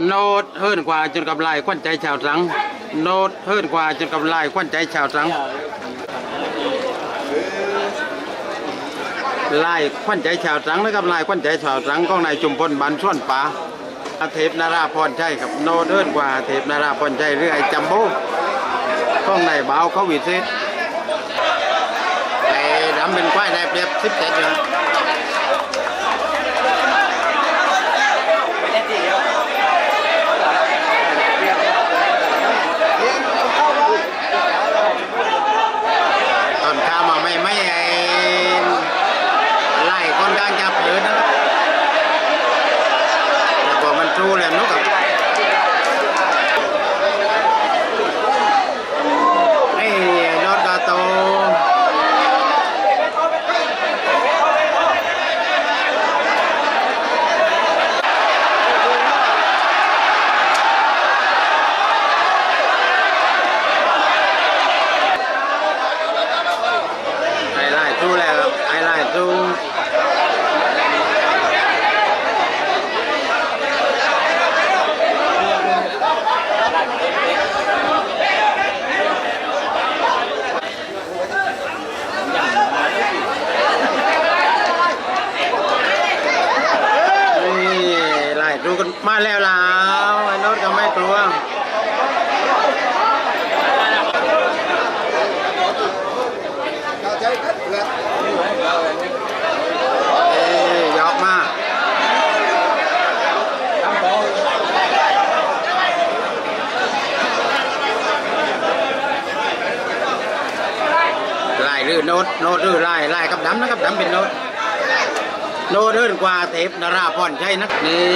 โน้ตเฮิร์นกว่าจนกับลายควันใจชาวตรังโน้ตเฮิร์นกว่าจนกับลายควันใจชาวตรังลายควันใจชาวตรังนะครับลายควันใจชาวตรังของนายจุมพลบันส่วนป่าเทพนาราพรชัยครับโน้ตเฮิร์นกว่าเทพนาราพรชัยหรือไอ้จัมโบ้ของนายบ่าวเขาวิเศษไอ้ดำเป็นควายได้เปรียบ17เลยตอนข้ามาไม่ไอ้ไล่คนกลางจับเผือนะครับแต่พอมันทรูแล้วนุกกับไอ้รถกาโตสู้แล้วไอ้ไล่สู้ไล่สู้กันมาแล้วไอ้โน้ตก็ไม่กลัวยอกมาไล่หรือโน้ตหรือไล่กับดำนะครับดำเป็นโน้ตเดินกว่าเทพนาราพรใช่นักนี่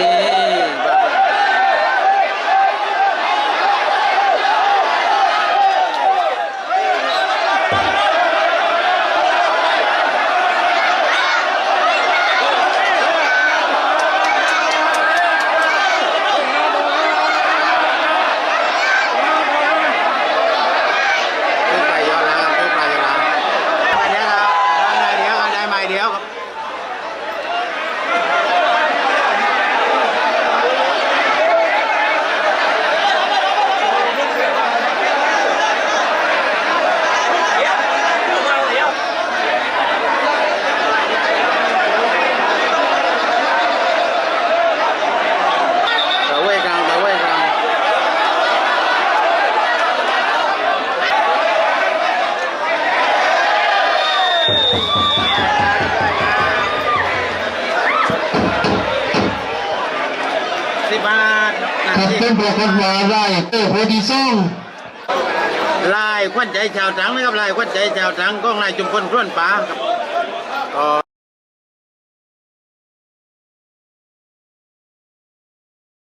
เป็นปรากฏว่าไล่โพธิซ่งลายควันใจชาวตรังนะครับลายควันใจชาวตรังของนายจุมพลส่วนป่าครับ